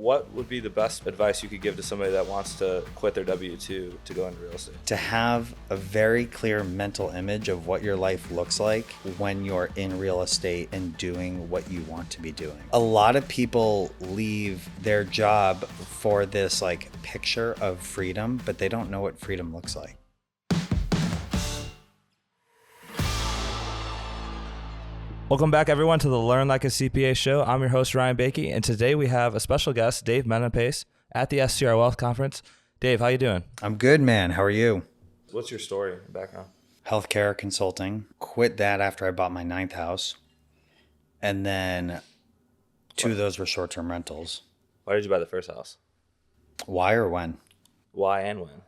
what would be the best advice you could give to somebody that wants to quit their W-2 to go into real estate? To have a very clear mental image of what your life looks like when you're in real estate and doing what you want to be doing. A lot of people leave their job for this like picture of freedom, but they don't know what freedom looks like. Welcome back, everyone, to the Learn Like a CPA show. I'm your host, Ryan Bakey, and today we have a special guest, Dave Menapace, at the SCR Wealth Conference. Dave, how you doing? I'm good, man. How are you? What's your story and background? Healthcare consulting. Quit that after I bought my 9th house. And then two of those were short-term rentals. Why did you buy the first house? Why or when? Why and when?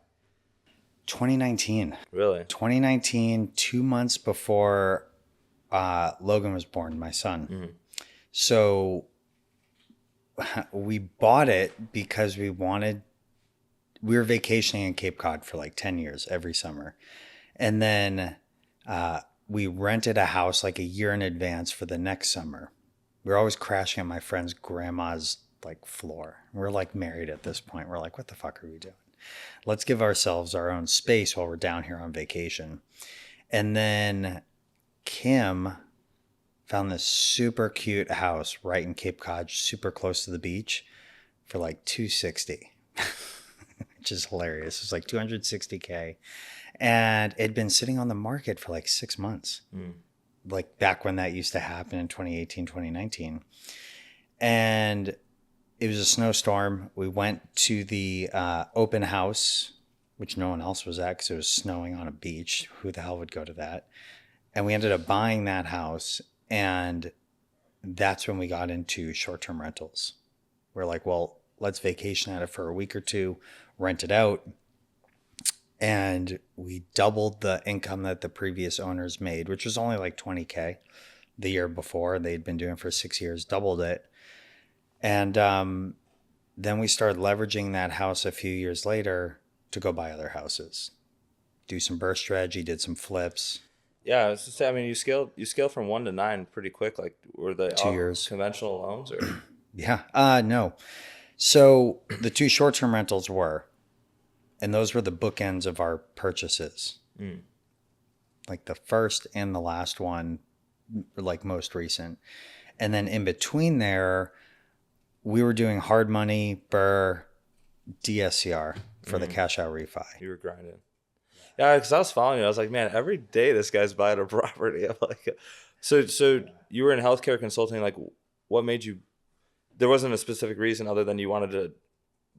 2019. Really? 2019, 2 months before Logan was born, my son. Mm-hmm. So we bought it because we were vacationing in Cape Cod for like 10 years every summer. And then we rented a house like a year in advance for the next summer. We were always crashing on my friend's grandma's like floor. We're like married at this point. We're like, what the fuck are we doing? Let's give ourselves our own space while we're down here on vacation. And then Kim found this super cute house right in Cape Cod, super close to the beach for like $260, which is hilarious. It's like $260K. And it had been sitting on the market for like 6 months, like back when that used to happen in 2018, 2019. And it was a snowstorm. We went to the open house, which no one else was at because it was snowing on a beach. Who the hell would go to that? And we ended up buying that house, and that's when we got into short-term rentals. We're like, well, let's vacation at it for a week or two, rent it out. And we doubled the income that the previous owners made, which was only like $20K the year before. They'd been doing it for 6 years, doubled it. And then we started leveraging that house a few years later to go buy other houses, do some burst strategy, did some flips. Yeah, it's just, I mean, you scale from 1 to 9 pretty quick. Like, were they 2 years conventional loans or? Yeah, no. So the two short-term rentals were, and those were the bookends of our purchases. Like the first and the last one, like most recent. And then in between there, we were doing hard money, BRRRR, DSCR for the cash out refi. You were grinding. Yeah, because I was following you. I was like, man, every day this guy's buying a property. I'm like, so you were in healthcare consulting. Like, what made you? There wasn't a specific reason other than you wanted to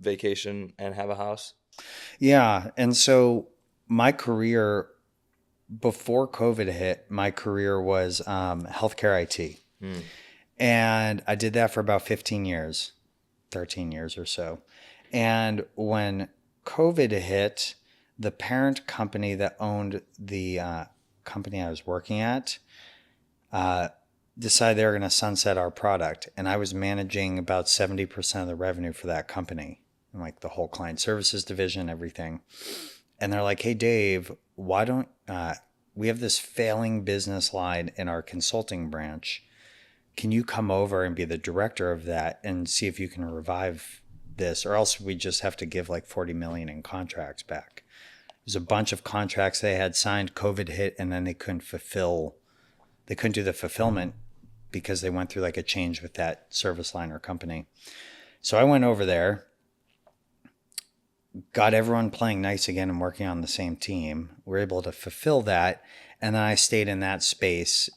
vacation and have a house. Yeah, and so my career before COVID hit, my career was healthcare IT, and I did that for about 15 years, 13 years or so. And when COVID hit, the parent company that owned the company I was working at decided they were going to sunset our product. And I was managing about 70% of the revenue for that company, and like the whole client services division, everything. And they're like, hey, Dave, why don't we have this failing business line in our consulting branch? Can you come over and be the director of that and see if you can revive this, or else we just have to give like 40 million in contracts back. There's a bunch of contracts they had signed, COVID hit, and then they couldn't do the fulfillment because they went through like a change with that service line or company. So I went over there, got everyone playing nice again and working on the same team. We were able to fulfill that. And then I stayed in that space.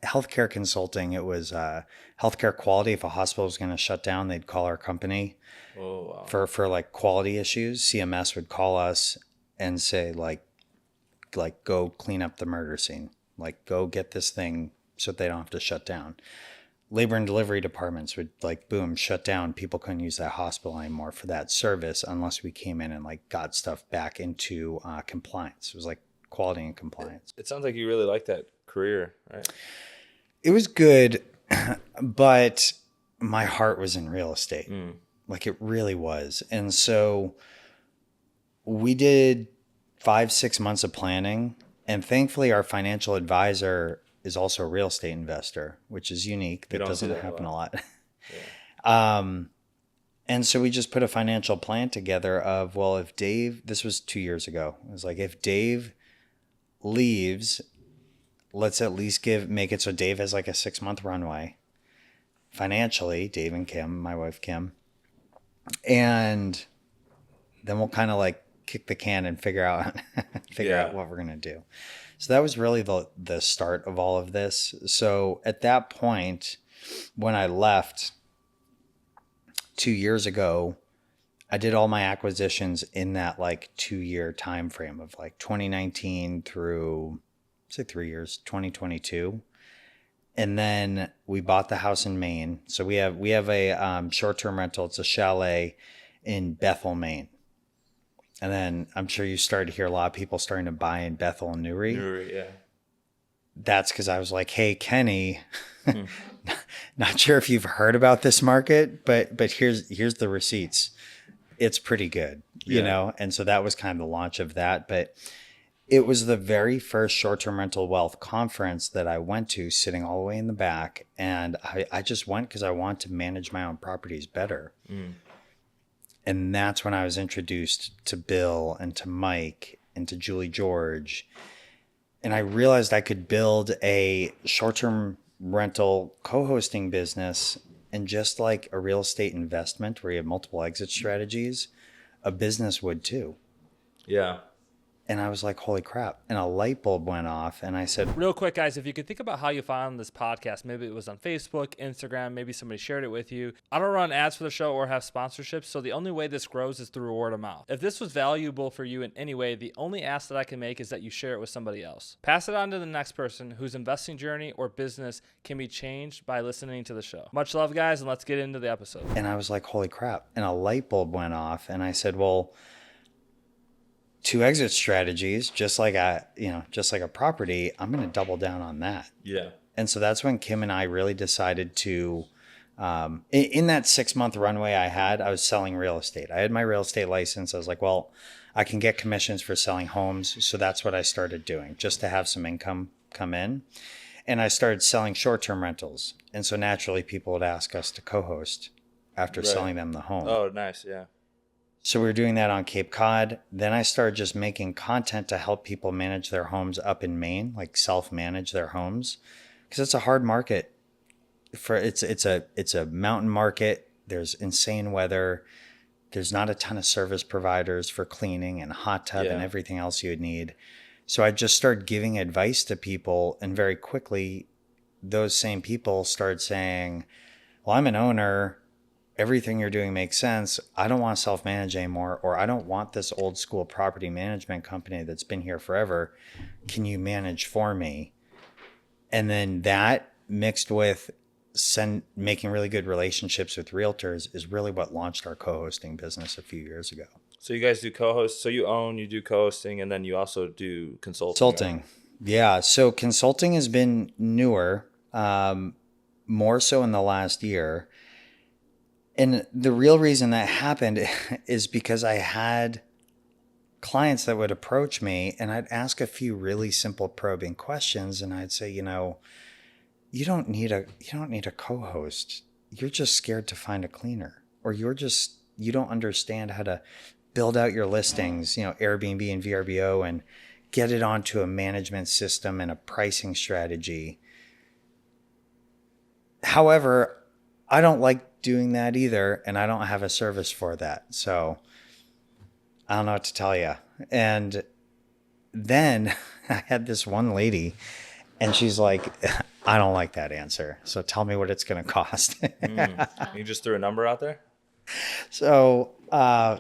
Healthcare consulting, it was healthcare quality. If a hospital was going to shut down, they'd call our company for like quality issues. CMS would call us and say like go clean up the murder scene, like go get this thing so they don't have to shut down. Labor and delivery departments would like boom, shut down. People couldn't use that hospital anymore for that service unless we came in and like got stuff back into compliance. It was like quality and compliance. It sounds like you really like that career, right? It was good, but my heart was in real estate. Like it really was. And so we did 5-6 months of planning, and thankfully our financial advisor is also a real estate investor, which is unique. That doesn't happen a lot. Yeah. And so we just put a financial plan together of, well, if Dave, this was 2 years ago, it was like, if Dave leaves, let's at least make it so Dave has like a 6 month runway financially, Dave and Kim, my wife Kim. And then we'll kind of like kick the can and figure out what we're going to do. So that was really the start of all of this. So at that point, when I left 2 years ago, I did all my acquisitions in that like 2 year time frame of like 2019 through, say, 3 years, 2022. And then we bought the house in Maine. So we have a short-term rental. It's a chalet in Bethel, Maine. And then I'm sure you started to hear a lot of people starting to buy in Bethel and Newry. Newry, yeah. That's because I was like, hey, Kenny, not sure if you've heard about this market, but here's the receipts. It's pretty good, you know? And so that was kind of the launch of that. But it was the very first short-term rental wealth conference that I went to, sitting all the way in the back. And I just went because I want to manage my own properties better. And that's when I was introduced to Bill and to Mike and to Julie George. And I realized I could build a short-term rental co-hosting business, and just like a real estate investment where you have multiple exit strategies, a business would too. Yeah. And I was like, holy crap. And a light bulb went off. And I said, real quick, guys, if you could think about how you found this podcast, maybe it was on Facebook, Instagram, maybe somebody shared it with you. I don't run ads for the show or have sponsorships, so the only way this grows is through word of mouth. If this was valuable for you in any way, the only ask that I can make is that you share it with somebody else. Pass it on to the next person whose investing journey or business can be changed by listening to the show. Much love, guys, and let's get into the episode. And I was like, holy crap. And a light bulb went off. And I said, well, 2 exit strategies, just like a property, I'm going to double down on that. Yeah. And so that's when Kim and I really decided to, in that 6 month runway I was selling real estate. I had my real estate license. I was like, well, I can get commissions for selling homes. So that's what I started doing, just to have some income come in. And I started selling short-term rentals. And so naturally people would ask us to co-host after selling them the home. Oh, nice. Yeah. So we were doing that on Cape Cod. Then I started just making content to help people manage their homes up in Maine, like self-manage their homes, because it's a hard market. It's a mountain market. There's insane weather. There's not a ton of service providers for cleaning and hot tub and everything else you would need. So I just started giving advice to people, and very quickly, those same people started saying, well, I'm an owner. Everything you're doing makes sense. I don't want to self-manage anymore, or I don't want this old school property management company that's been here forever. Can you manage for me? And then that mixed with making really good relationships with realtors is really what launched our co-hosting business a few years ago. So you guys do co-host. So you do co-hosting, and then you also do consulting. Consulting. Right? Yeah. So consulting has been newer, more so in the last year. And the real reason that happened is because I had clients that would approach me, and I'd ask a few really simple probing questions, and I'd say, you don't need a co-host. You're just scared to find a cleaner, or you don't understand how to build out your listings, Airbnb and VRBO, and get it onto a management system and a pricing strategy. However, I don't like doing that either, and I don't have a service for that. So I don't know what to tell you. And then I had this one lady, and she's like, I don't like that answer. So tell me what it's going to cost. You just threw a number out there? So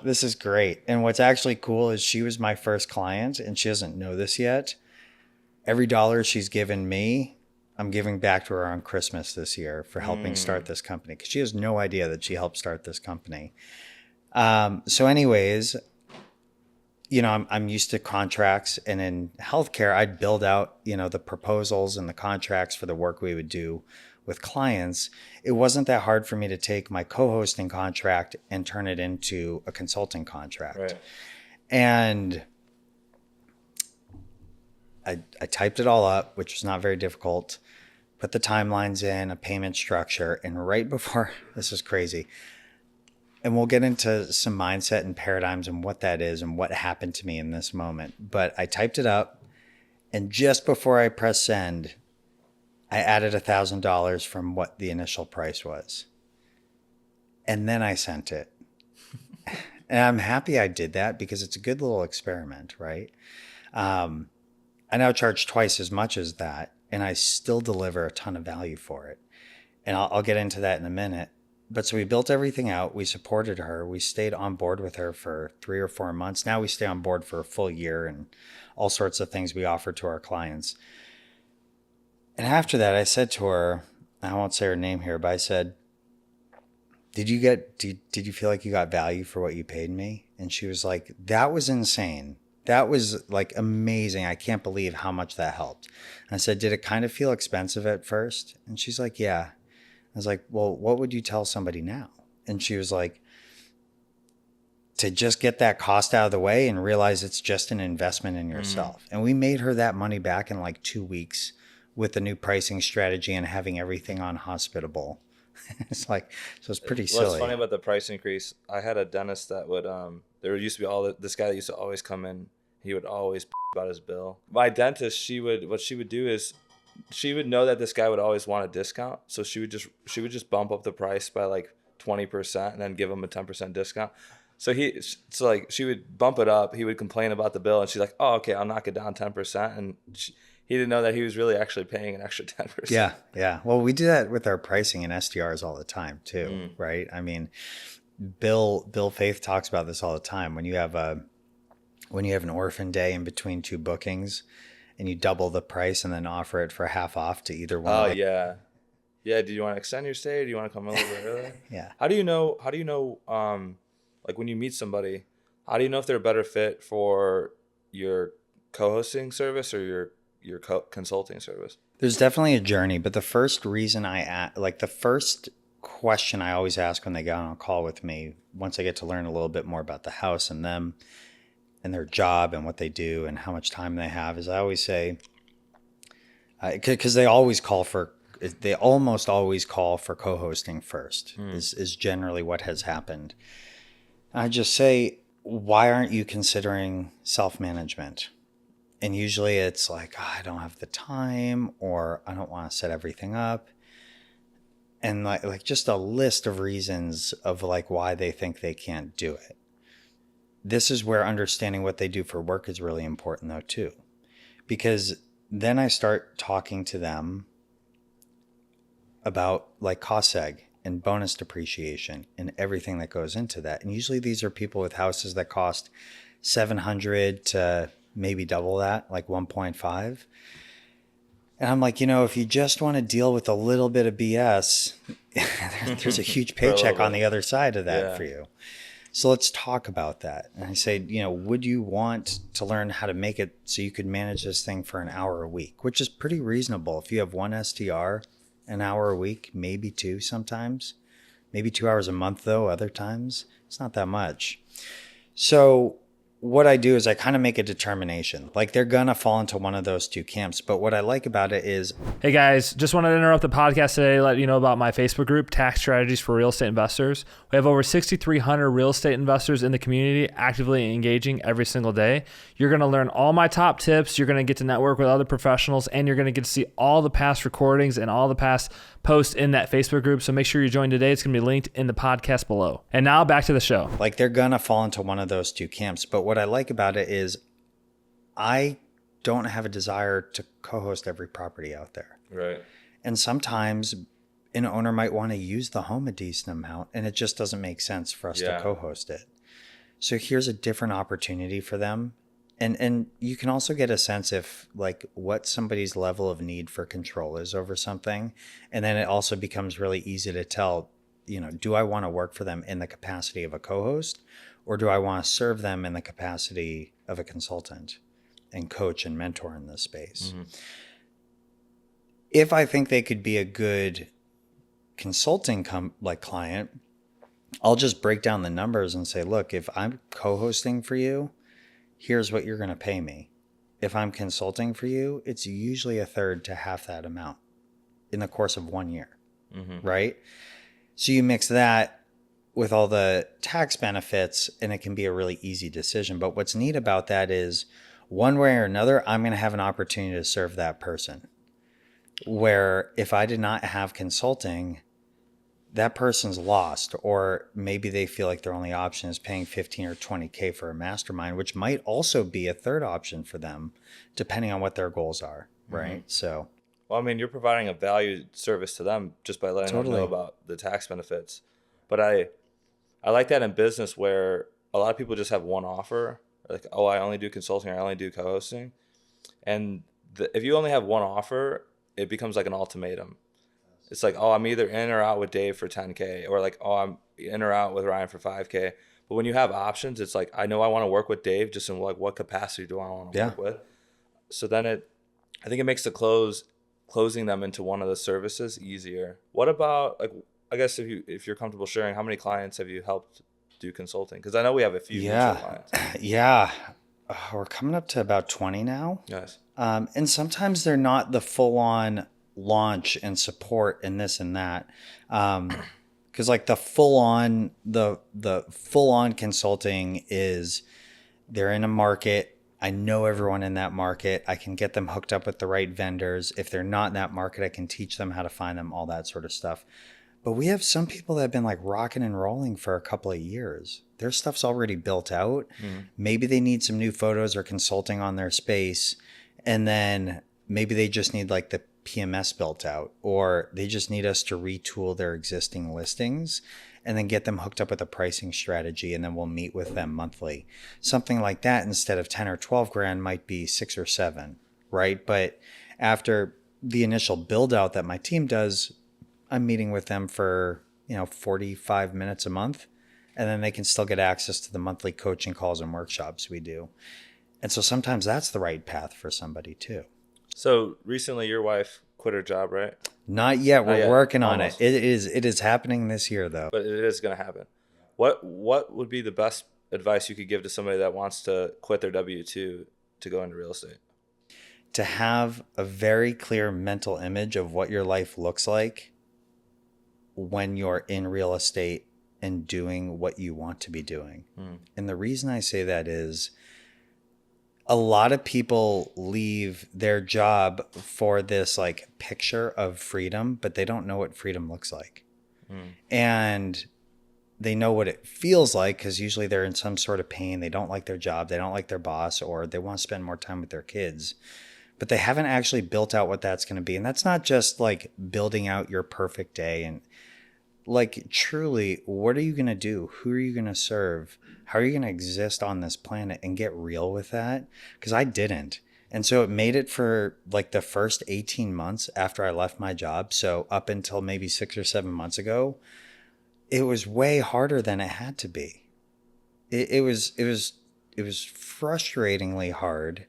this is great. And what's actually cool is she was my first client, and she doesn't know this yet. Every dollar she's given me, I'm giving back to her on Christmas this year for helping start this company, because she has no idea that she helped start this company. So anyways, I'm used to contracts, and in healthcare, I'd build out, the proposals and the contracts for the work we would do with clients. It wasn't that hard for me to take my co-hosting contract and turn it into a consulting contract. Right. And I typed it all up, which was not very difficult, put the timelines in, a payment structure, and right before, this is crazy, And we'll get into some mindset and paradigms and what that is and what happened to me in this moment. But I typed it up, and just before I pressed send, I added $1,000 from what the initial price was. And then I sent it. And I'm happy I did that because it's a good little experiment, right? I now charge twice as much as that, and I still deliver a ton of value for it. And I'll get into that in a minute. But so we built everything out. We supported her. We stayed on board with her for 3 or 4 months. Now we stay on board for a full year and all sorts of things we offer to our clients. And after that, I said to her, I won't say her name here, but I said, did you feel like you got value for what you paid me? And she was like, that was insane. That was like amazing. I can't believe how much that helped. And I said, did it kind of feel expensive at first? And she's like, yeah. I was like, well, what would you tell somebody now? And she was like, to just get that cost out of the way and realize it's just an investment in yourself. And we made her that money back in like 2 weeks with the new pricing strategy and having everything on hospitable. It's like, so it's pretty silly. What's funny about the price increase, I had a dentist that would, there used to be this guy that used to always come in. He would always about his bill. My dentist, what she would do is she would know that this guy would always want a discount. So she would just bump up the price by like 20% and then give him a 10% discount. So she would bump it up. He would complain about the bill and she's like, oh, okay, I'll knock it down 10%. And he didn't know that he was really actually paying an extra 10%. Yeah. Yeah. Well, we do that with our pricing and SDRs all the time too. Right. I mean, Bill Faith talks about this all the time. When you have an orphan day in between 2 bookings and you double the price and then offer it for half off to either one. Oh, yeah. Yeah. Do you want to extend your stay? Do you want to come a little bit earlier? Yeah. How do you know, like when you meet somebody, how do you know if they're a better fit for your co-hosting service or your consulting service? There's definitely a journey, but the first reason the first question I always ask when they get on a call with me, once I get to learn a little bit more about the house and them and their job and what they do and how much time they have, is I always say, because they almost always call for co-hosting first, is generally what has happened. I just say, why aren't you considering self-management? And usually it's like, oh, I don't have the time, or I don't want to set everything up. And like just a list of reasons of like why they think they can't do it. This is where understanding what they do for work is really important though too. Because then I start talking to them about like cost seg and bonus depreciation and everything that goes into that. And usually these are people with houses that cost $700 to maybe double that, like 1.5. And I'm like, if you just want to deal with a little bit of BS, there's a huge paycheck on the other side of that for you. So let's talk about that. And I say, would you want to learn how to make it so you could manage this thing for an hour a week, which is pretty reasonable. If you have 1 SDR, an hour a week, maybe 2 sometimes, maybe 2 hours a month though, other times, it's not that much. So what I do is I kind of make a determination. Like they're going to fall into one of those 2 camps. But what I like about it is... Hey guys, just wanted to interrupt the podcast today to let you know about my Facebook group, Tax Strategies for Real Estate Investors. We have over 6,300 real estate investors in the community actively engaging every single day. You're going to learn all my top tips. You're going to get to network with other professionals, and you're going to get to see all the past recordings and all the past posts in that Facebook group. So make sure you join today. It's going to be linked in the podcast below. And now back to the show. Like they're going to fall into one of those 2 camps. But what I like about it is I don't have a desire to co-host every property out there. Right. And sometimes an owner might want to use the home a decent amount and it just doesn't make sense for us to co-host it. So here's a different opportunity for them. And you can also get a sense if like what somebody's level of need for control is over something. And then it also becomes really easy to tell, do I want to work for them in the capacity of a co-host, or do I want to serve them in the capacity of a consultant and coach and mentor in this space? Mm-hmm. If I think they could be a good consulting client, I'll just break down the numbers and say, look, if I'm co-hosting for you, here's what you're going to pay me. If I'm consulting for you, it's usually a third to half that amount in the course of 1 year, right? So you mix that with all the tax benefits, and it can be a really easy decision. But what's neat about that is one way or another, I'm going to have an opportunity to serve that person. Where if I did not have consulting, that person's lost, or maybe they feel like their only option is paying 15 or 20K for a mastermind, which might also be a third option for them, depending on what their goals are. Right. So, Well, I mean, you're providing a valued service to them just by letting them know about the tax benefits. But I like that in business where a lot of people just have one offer. Like, oh, I only do consulting or I only do co-hosting. And if you only have one offer, it becomes like an ultimatum. It's like, oh, I'm either in or out with Dave for 10K, or like, oh, I'm in or out with Ryan for 5K. But when you have options, it's like, I know I want to work with Dave, just in like what capacity do I want to work with? So then I think it makes closing them into one of the services easier. What about, like, I guess if you're comfortable sharing, how many clients have you helped do consulting? Because I know we have a few mutual clients. Yeah. We're coming up to about 20 now. Yes. And sometimes they're not the full-on launch and support and this and that. Because like the full-on consulting is they're in a market. I know everyone in that market. I can get them hooked up with the right vendors. If they're not in that market, I can teach them how to find them, all that sort of stuff. But we have some people that have been like rocking and rolling for a couple of years. Their stuff's already built out. Maybe they need some new photos or consulting on their space. And then maybe they just need like the PMS built out, or they just need us to retool their existing listings and then get them hooked up with a pricing strategy. And then we'll meet with them monthly. Something like that, instead of 10 or 12 grand, might be 6 or 7, right? But after the initial build out that my team does, I'm meeting with them for, 45 minutes a month, and then they can still get access to the monthly coaching calls and workshops we do. And so sometimes that's the right path for somebody too. So recently your wife quit her job, right? Not yet. We're working on Almost. it. It is happening this year though. But it is going to happen. What would be the best advice you could give to somebody that wants to quit their W-2 to go into real estate? To have a very clear mental image of what your life looks like when you're in real estate and doing what you want to be doing. And the reason I say that is a lot of people leave their job for this like picture of freedom, but they don't know what freedom looks like. And they know what it feels like because usually they're in some sort of pain. They don't like their job. They don't like their boss, or they want to spend more time with their kids. But they haven't actually built out what that's going to be. And that's not just like building out your perfect day. And like, truly, what are you going to do? Who are you going to serve? How are you going to exist on this planet and get real with that? Because I didn't. And so it made it for like the first 18 months after I left my job. So up until maybe 6 or 7 months ago, it was way harder than it had to be. It was frustratingly hard.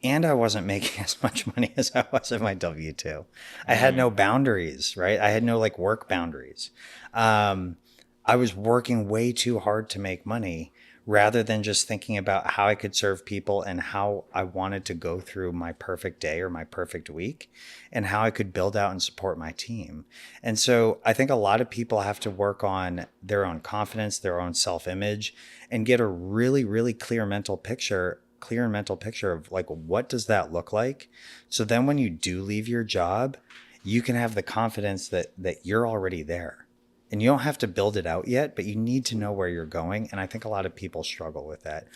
And I wasn't making as much money as I was in my W-2. I had no boundaries, right? I had no like work boundaries. I was working way too hard to make money rather than just thinking about how I could serve people and how I wanted to go through my perfect day or my perfect week and how I could build out and support my team. And so I think a lot of people have to work on their own confidence, their own self-image, and get a really, really clear mental picture of like, what does that look like? So then when you do leave your job, you can have the confidence that you're already there. And you don't have to build it out yet, but you need to know where you're going. And I think a lot of people struggle with that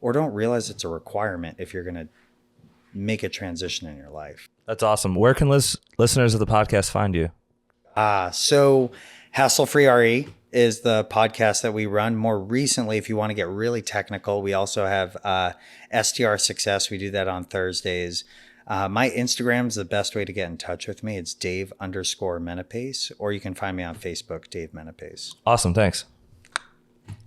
or don't realize it's a requirement if you're going to make a transition in your life. That's awesome. Where can listeners of the podcast find you? So Hassle Free RE is the podcast that we run. More recently, if you want to get really technical, we also have STR Success. We do that on Thursdays. My Instagram is the best way to get in touch with me. It's Dave_Menapace, or you can find me on Facebook, Dave Menapace. Awesome. Thanks.